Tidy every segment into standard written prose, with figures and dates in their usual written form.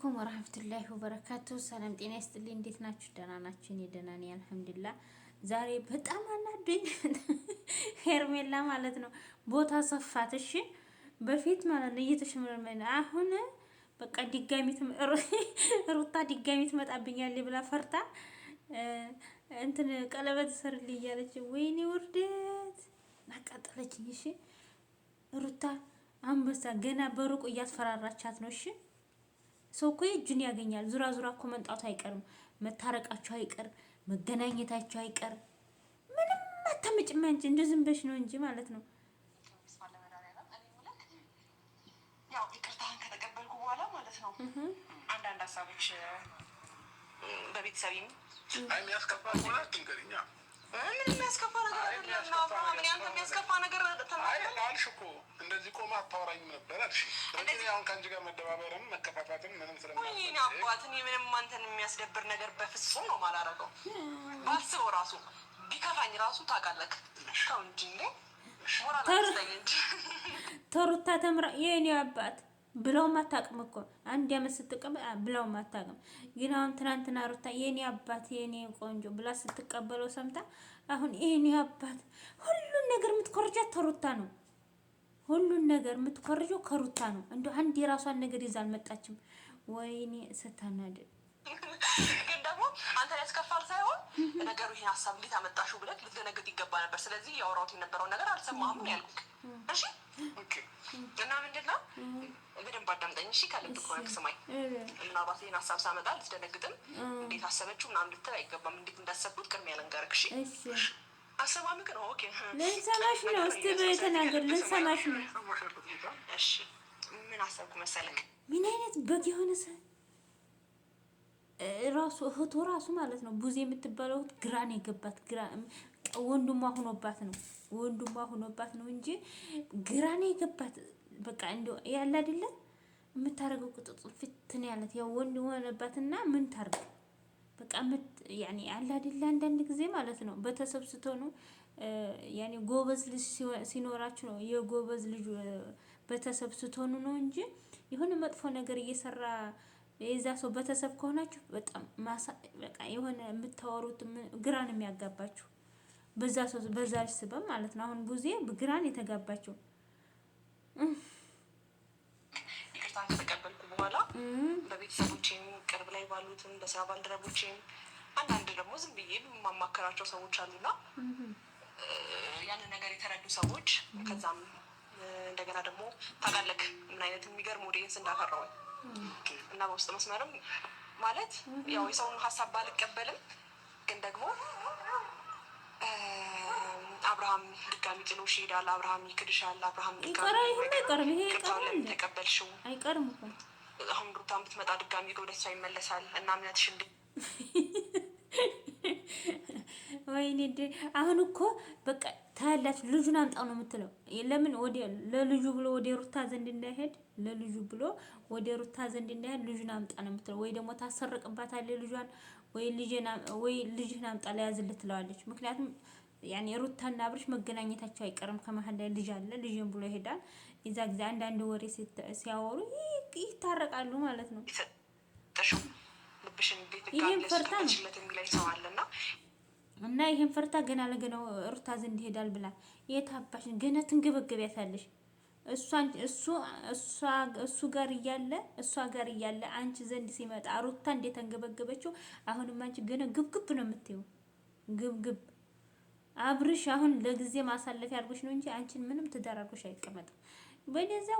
አለይኩም ወራህመቱላሂ ወበረካቱ። ሰላም ጤና ይስጥልኝ። እንዴት ናችሁ? ደህና ናችሁ? እኔ ደህና ነኝ አልሐምዱሊላህ። ዛሬ በጣም አናዶኝ ሄርሜላ ማለት ነው ቦታ ሰፋት። እሺ በፊት ማለት ነው እየተሽመረመነ አሁን በቃ ድጋሚ ሩታ ድጋሚ ትመጣብኛለች ብላ ፈርታ እንትን ቀለበት ሰርልኝ እያለች ወይኔ ውርደት አቃጠለችኝ። እሺ ሩታ አንበሳ ገና በሩቁ እያስፈራራቻት ነው። እሺ ሰው እኮ እጁን ያገኛል። ዙራ ዙራ እኮ መምጣቱ አይቀርም፣ መታረቃቸው አይቀርም፣ መገናኘታቸው አይቀርም። ምንም አታመጭም አንቺ እንደ ዝም ብለሽ ነው እንጂ ማለት ነው። ያው ይቅርታህን ከተቀበልኩ በኋላ ማለት ነው አንዳንድ ሀሳቦች በቤተሰብም የሚያስከፋ ሆነ ትንገሪኛ። ምን የሚያስከፋ ነገር አይደለም። ምን ያንተ የሚያስከፋ ነገር አልሽ እኮ እንደዚህ ቆማ አታወራኝም ነበር አልሽ። እንደዚህ አሁን ከአንቺ ጋር መደባበርም መከፋፋትም ምንም ስለማይሆን አባት እኔ ምንም አንተን የሚያስደብር ነገር በፍጹም ነው ማላረገው። ባስበው ራሱ ቢከፋኝ ራሱ ታውቃለህ። ተው እንጂ እንዴ ሞራል አስተኝ እንጂ ተሩታ ተምራ የኔ አባት ብለው ማታቅም እኮ አንድ ያመት ስትቀበል ብለው ማታቅም። ግን አሁን ትናንትና ሩታ የኔ አባት የኔ ቆንጆ ብላ ስትቀበለው ሰምታ አሁን የኔ አባት ሁሉን ነገር የምትኮርጃት ተሩታ ነው። ሁሉን ነገር የምትኮርጀው ከሩታ ነው። እንደው አንድ የራሷን ነገር ይዛ አልመጣችም። ወይኔ ስታናድድ ግን ደግሞ አንተ ያስከፋል ሳይሆን ነገሩ ይሄን ሀሳብ እንዴት አመጣሽው ብለህ ልትደነግጥ ይገባ ነበር። ስለዚህ ያወራሁት የነበረውን ነገር አልሰማህም ነው ያልኩህ። እሺ እና ምንድነው በደንብ አዳምጠኝ እሺ። ካለብህ ከሆነ ስማኝ። ምናልባት ይሄን ሀሳብ ሳመጣ ልትደነግጥም እንዴት አሰበችው ምናምን ልትል አይገባም። እንዴት እንዳሰብኩት ቅድሚያ ልንገርህ እሺ። አሰማምክ ነው ኦኬ። ልንሰማሽ ነው። እስቲ በተናገር ልንሰማሽ ነው። እሺ ምን አሰብኩ መሰለክ? ምን አይነት በግ የሆነ ሰው ራሱ እህቱ ራሱ ማለት ነው ቡዜ የምትባለው ግራን የገባት ወንድሟ ሆኖባት ነው እንጂ ግራን የገባት በቃ እንደው ያለ አይደለ የምታረገው ቁጥጥ ፍትን ያለት ያው ወንድ ሆነባትና ምን ታርግ በቃ ያኔ ያለ አይደለ አንዳንድ ጊዜ ማለት ነው ቤተሰብ ስትሆኑ ያኔ ጎበዝ ልጅ ሲኖራችሁ ነው የጎበዝ ልጅ ቤተሰብ ስትሆኑ ነው እንጂ የሆነ መጥፎ ነገር እየሰራ የዛ ሰው ቤተሰብ ከሆናችሁ በጣም በቃ የሆነ የምታወሩት ግራን የሚያጋባችሁ በዛ ሰው በዛ ስበብ ማለት ነው። አሁን ቡዜ ግራን የተጋባችው ይቅርታን ከተቀበልኩ በኋላ በቤተሰቦቼም ቅርብ ላይ ባሉትም በስራ ባልደረቦቼም አንዳንድ ደግሞ ዝም ብዬ የማማከራቸው ሰዎች አሉና ያንን ነገር የተረዱ ሰዎች ከዛም እንደገና ደግሞ ታውቃለህ ምን አይነት የሚገርም ኦዲየንስ እንዳፈራው እና በውስጥ መስመርም ማለት ያው የሰውን ሀሳብ ባልቀበልም ግን ደግሞ አብርሃም ድጋሚ ጥሎሽ ይሄዳል፣ አብርሃም ይክድሻል፣ አብርሃም ድጋሚ ተቀበልሽው አይቀርም እኮ አሁን ሩታን ብትመጣ ድጋሚ ወደ እሷ ይመለሳል እና እምነትሽ እንደ ወይኔ አሁን እኮ በቃ ታያላችሁ ልጁን አምጣው ነው የምትለው። ለምን ወደ ለልጁ ብሎ ወደ ሩታ ዘንድ እንዳይሄድ ልጁን አምጣ ነው የምትለው። ወይ ደግሞ ታሰርቅባታለች ልጇን ወይ ልጅህን አምጣ ለያዝልህ ትለዋለች። ምክንያቱም ያኔ ሩታና አብርሽ መገናኘታቸው አይቀርም። ከመሀል ላይ ልጅ አለ ልጅን ብሎ ይሄዳል። የዛ ጊዜ አንዳንድ ወሬ ሲያወሩ ይታረቃሉ ማለት ነው። ይሄን ፈርታ ነው እና ይሄን ፈርታ ገና ለገና ሩታ ዘንድ ይሄዳል ብላ የታባሽ ገና ትንገበገቢያታለሽ። እሱ ጋር እያለ አንቺ ዘንድ ሲመጣ ሩታ እንዴት ተንገበገበችው። አሁንም አንቺ ገና ግብግብ ነው የምትይው። ግብግብ አብርሽ አሁን ለጊዜ ማሳለፊያ አድርጎሽ ነው እንጂ አንቺን ምንም ትዳር አድርጎሽ አይቀመጥም።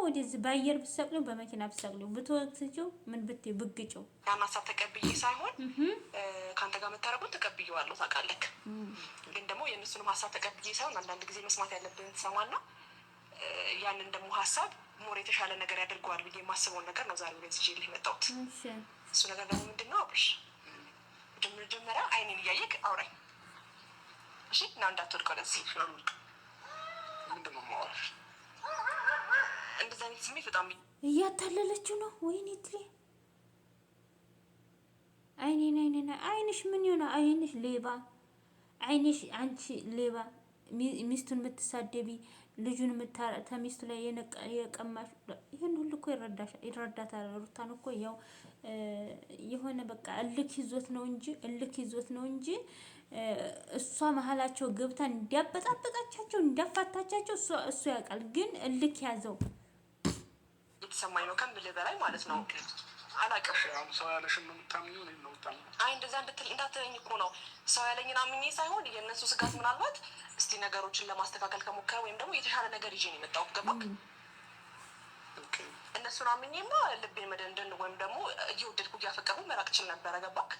ወደዚህ በአየር ብትሰቅለው በመኪና ብትሰቅለው ብትወቅስጪው ምን ብትይ ብግጪው ያን ሀሳብ ተቀብዬ ሳይሆን ከአንተ ጋር መታረቁን ተቀብዬዋለሁ ታውቃለህ። ግን ደግሞ የእነሱንም ሀሳብ ተቀብዬ ሳይሆን አንዳንድ ጊዜ መስማት ያለብን ትሰማና ያንን ደግሞ ሀሳብ ሞር የተሻለ ነገር ያደርገዋል ብዬ የማስበውን ነገር ነው ዛሬ ወደዚህ ይዤልህ የመጣሁት። እሱ ነገር ደግሞ ምንድን ነው አብርሽ? መጀመሪያ አይኔን እያየህ አውራኝ እሺ። እና እንዳትወድቅ ወደዚህ ምንድን ነው የማወራሽ? እንደዛ አይነት ስሜት በጣም እያታለለችው ነው። ወይኔ ትሪ አይንሽ ምን ይሆነ? አይንሽ ሌባ፣ አይንሽ አንቺ ሌባ፣ ሚስቱን የምትሳደቢ ልጁን ተሚስቱ ላይ የቀማሽ ይሄን ሁሉ እኮ ይረዳታል። ሩታን እኮ ያው የሆነ በቃ እልክ ይዞት ነው እንጂ እሷ መሀላቸው ገብታ እንዲያበጣበጣቻቸው እንዲያፋታቻቸው እሱ ያውቃል። ግን እልክ ያዘው የተሰማኝ ነው ከምልህ በላይ ማለት ነው። አላውቅም። ሰው ያለሽን ነው የምታምኚው? እኔን ነው የምታምኚው? አይ እንደዛ እንዳትለኝ እኮ ነው። ሰው ያለኝን አምኜ ሳይሆን የእነሱ ስጋት ምናልባት እስቲ ነገሮችን ለማስተካከል ከሞከረ ወይም ደግሞ የተሻለ ነገር ይዤ ነው የመጣሁት። ገባክ? እነሱን አምኜማ ልቤን መደንደን ወይም ደግሞ እየወደድኩ እያፈቀሩ መራቅ ችል ነበረ። ገባክ?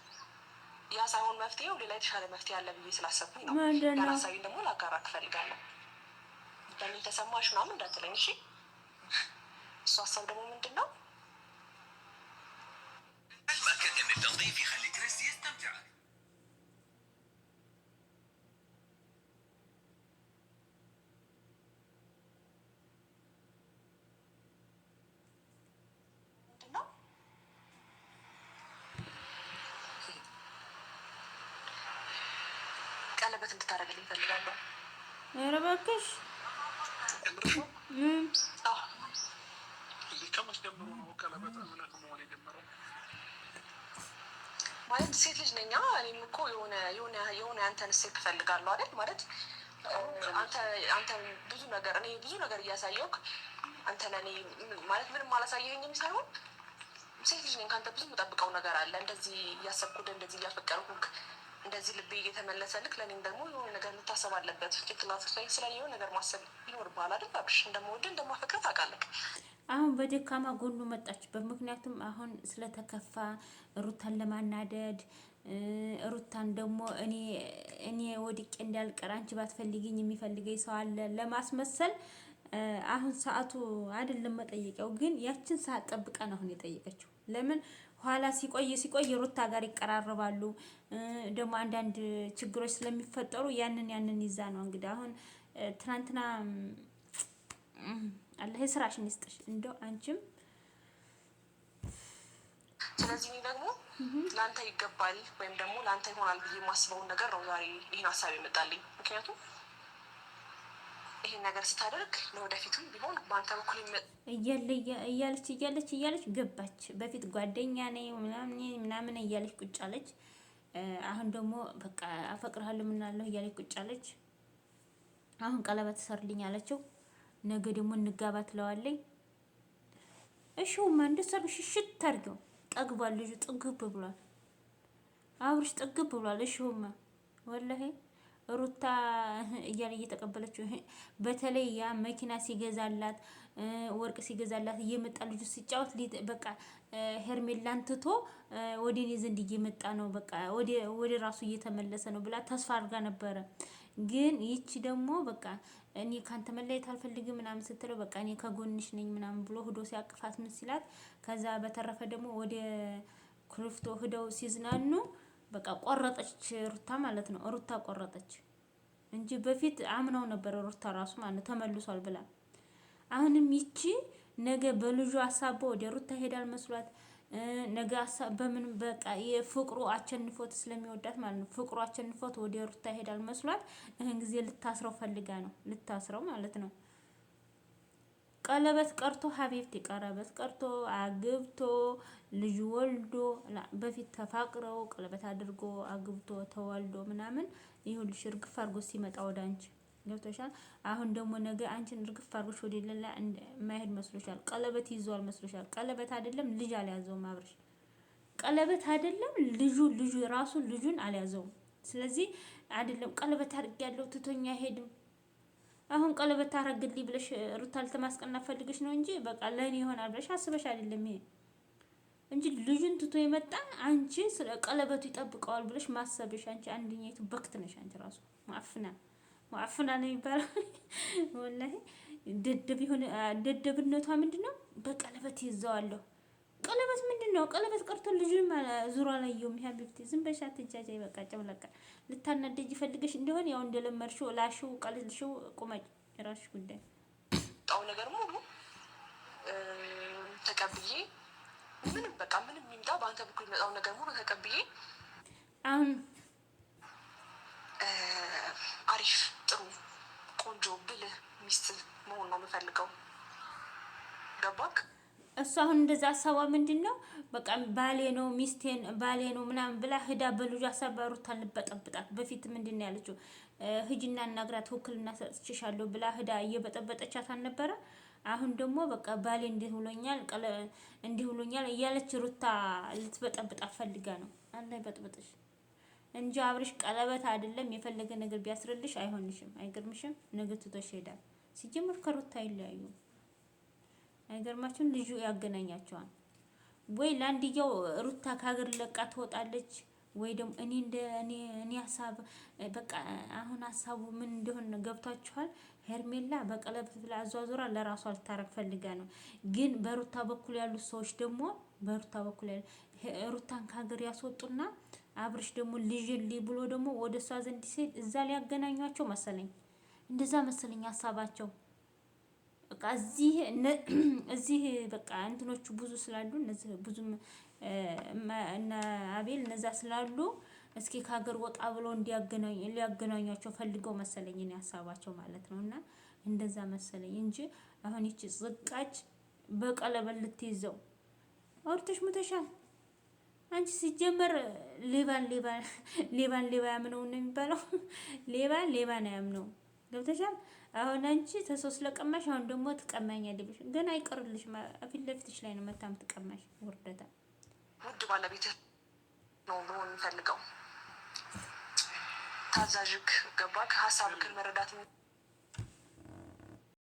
ያ ሳይሆን መፍትሄው ሌላ የተሻለ መፍትሄ አለ ብዬ ስላሰብኩኝ ነው። ያራሳቢን ደግሞ ላጋራክ እፈልጋለሁ። በምን ተሰማሽ ምናምን እንዳትለኝ እሺ። እሱ ሀሳብ ደግሞ ምንድን ነው? ቀለበት እንድታደርግልኝ እፈልጋለሁ። ኧረ እባክሽ ከመች ጀምሮ ነው ቀለበት እምነት መሆን የጀመረው? ማለት ሴት ልጅ ነኝ። እኔም እኮ የሆነ ያንተን ሴት እፈልጋለሁ አይደል? ማለት አንተ ብዙ ነገር እያሳየውክ አንተ ለእኔ ማለት ምንም አላሳየኸኝም ሳይሆን ሴት ልጅ ነኝ። ከአንተ ብዙ የምጠብቀው ነገር አለ። እንደዚህ እያሰብኩት እንደዚህ እያፈቀርኩክ እንደዚህ ልቤ እየተመለሰልክ ለእኔም ደግሞ የሆነ ነገር ልታሰብ አለበት። ጭንቅላት ላይ ስላየው ነገር ማሰብ ይኖርብሃል አይደል? አብሽ እንደምወድህ እንደማፈቅርህ ታውቃለህ። አሁን በደካማ ጎኑ መጣችበት። ምክንያቱም አሁን ስለተከፋ ሩታን ለማናደድ ሩታን ደግሞ እኔ ወድቄ እንዳልቀር አንቺ ባትፈልጊኝ የሚፈልገኝ ሰው አለ ለማስመሰል አሁን ሰዓቱ አይደለም መጠየቂያው። ግን ያችን ሰዓት ጠብቃ ነው አሁን የጠየቀችው። ለምን ኋላ ሲቆይ ሩታ ጋር ይቀራረባሉ። ደግሞ አንዳንድ ችግሮች ስለሚፈጠሩ ያንን ይዛ ነው እንግዲህ አሁን ትናንትና አላህ ስራሽን ይስጥሽ እንደው አንቺም። ስለዚህ እኔ ደግሞ ለአንተ ይገባል ወይም ደግሞ ለአንተ ይሆናል ብዬ የማስበውን ነገር ነው ዛሬ ይህን ሀሳብ የመጣልኝ። ምክንያቱም ይህን ነገር ስታደርግ ለወደፊቱም ቢሆን በአንተ በኩል እያለች ገባች። በፊት ጓደኛ ነኝ ምናምን እያለች ቁጭ አለች። አሁን ደግሞ በቃ አፈቅርሃለሁ ምናለሁ እያለች ቁጭ አለች። አሁን ቀለበት ሰርልኝ አለችው። ነገ ደግሞ እንጋባ ትለዋለኝ። እሺውማ እንደሰርሽ ሽት አድርገው ጠግቧል። ልጁ ጥግብ ብሏል። አብርሽ ጥግብ ብሏል። እሺውማ ወላሂ ሩታ እያለ እየተቀበለችው በተለይ ያ መኪና ሲገዛላት ወርቅ ሲገዛላት እየመጣ ልጁ ሲጫወት በቃ ሄርሜላን ትቶ ወደ እኔ ዘንድ እየመጣ ነው፣ በቃ ወደ ራሱ እየተመለሰ ነው ብላ ተስፋ አድርጋ ነበረ። ግን ይቺ ደግሞ በቃ እኔ ካንተ መለየት አልፈልግም ምናምን ስትለው በቃ እኔ ከጎንሽ ነኝ ምናምን ብሎ ሂዶ ሲያቅፋት ምን ሲላት፣ ከዛ በተረፈ ደግሞ ወደ ክሪፍቶ ሂደው ሲዝናኑ በቃ ቆረጠች ሩታ ማለት ነው። ሩታ ቆረጠች እንጂ በፊት አምናው ነበር ሩታ ራሱ ማለት ነው ተመልሷል ብላ። አሁንም ይቺ ነገ በልጁ አሳቦ ወደ ሩታ ሄዳል መስሏት ነገ በምን በቃ የፍቅሩ አቸንፎት ስለሚወዳት ማለት ነው ፍቅሩ አቸንፎት ወደ ሩታ ሄዳል መስሏት ይሄን ጊዜ ልታስረው ፈልጋ ነው ልታስረው ማለት ነው። ቀለበት ቀርቶ ሀቢብቲ ቀለበት ቀርቶ አግብቶ ልጅ ወልዶ በፊት ተፋቅረው ቀለበት አድርጎ አግብቶ ተወልዶ ምናምን ይሁንልሽ እርግፍ አድርጎ ሲመጣ ወደ አንቺ ገብቶሻል። አሁን ደግሞ ነገ አንቺን እርግፍ አድርጎሽ ወደ ሌላ ማይሄድ መስሎሻል። ቀለበት ይዟል መስሎሻል። ቀለበት አይደለም ልጅ አልያዘውም አብርሽ። ቀለበት አይደለም ልጁ ራሱ ልጁን አልያዘውም። ስለዚህ አይደለም ቀለበት አድርጌያለሁ ትቶኛ አይሄድም። አሁን ቀለበት ታረግልኝ ብለሽ ሩታ ልትማስቀናት ፈልገሽ ነው እንጂ በቃ ለኔ ይሆናል ብለሽ አስበሽ አይደለም ይሄ እንጂ ልጁን ትቶ የመጣ አንቺ ስለ ቀለበቱ ይጠብቀዋል ብለሽ ማሰብሽ አንቺ አንደኛይቱ በክት ነሽ። አንቺ ራሱ ማፍና ነው የሚባለው። ወላሂ ደደብነቷ ምንድነው? በቀለበት ይዘዋለሁ። ቀለበት ምንድነው? ቀለበት ቀርቶ ልጁን ዙራ ላይ ይሁን ሀቢብቲ ዝም በሻ ትጃጃ ይበቃ ጨምለቀ ልታናደጅ ፈልገሽ እንደሆነ ያው እንደለመድሽው ላሽው ቀልልሽው ቁመጭ የራስሽ ጉዳይ። ጣው ነገር ሙሉ ተቀብዬ ምንም በቃ ምንም ይምጣ በአንተ በኩል የሚመጣው ነገር ሙሉ ተቀብዬ አሁን አሪፍ ጥሩ ቆንጆ ብልህ ሚስት መሆን ነው የምፈልገው። ገባክ? እሱ አሁን እንደዛ ሀሳቧ ምንድነው በቃ ባሌ ነው ሚስቴን ባሌ ነው ምናምን ብላ ህዳ በልጁ ሀሳብ ሩታን ልበጠብጣት። በፊት ምንድነው ያለችው? ህጅና እናግራት ውክልና ሰጥቼሻለሁ ብላ ህዳ እየበጠበጠቻት አልነበረ? አሁን ደግሞ በቃ ባሌ እንዲህ ብሎኛል እያለች ሩታ ልትበጠብጣት ፈልጋ ነው። አላህ ይበጥብጥሽ እንጂ አብርሽ ቀለበት አይደለም የፈለገ ነገር ቢያስርልሽ አይሆንሽም። አይገርምሽም? ነገ ትቶሽ ይሄዳል። ሲጀምር ከሩታ ይለያዩ። አይገርማችሁም? ልጁ ያገናኛቸዋል። ወይ ለአንድየው ሩታ ከሀገር ለቃ ትወጣለች ወይ ደግሞ እኔ ሀሳብ በቃ አሁን ሀሳቡ ምን እንደሆነ ገብቷችኋል? ሄርሜላ በቀለበት ብላ አዟዙራ ለራሷ ልታረግ ፈልጋ ነው። ግን በሩታ በኩል ያሉት ሰዎች ደግሞ ሩታን ከሀገር ያስወጡና አብርሽ ደግሞ ልጅ ብሎ ደግሞ ወደ እሷ ዘንድ ሲሄድ እዛ ሊያገናኟቸው መሰለኝ። እንደዛ መሰለኝ ሀሳባቸው። በቃ እዚህ በቃ እንትኖቹ ብዙ ስላሉ እነዚህ ብዙም እና አቤል እነዛ ስላሉ እስኪ ከሀገር ወጣ ብሎ ሊያገናኟቸው ፈልገው መሰለኝ እኔ ሀሳባቸው ማለት ነው። እና እንደዛ መሰለኝ እንጂ አሁን ይቺ ዝቃጭ በቀለበት ልትይዘው አውርተሽ ሙተሻል። አንቺ ሲጀመር ሌባን ያምነው ነው የሚባለው። ሌባን አያምነው። ገብተሻል? አሁን አንቺ ተሶስ ለቀማሽ አሁን ደግሞ ትቀማኛለሽ። ግን አይቀርልሽ ፊት ለፊትሽ ላይ ነው መታም ትቀማሽ። ወርደታ ውድ ባለቤት ነው መሆን የሚፈልገው። ታዛዥክ ገባክ? ሀሳብክን መረዳት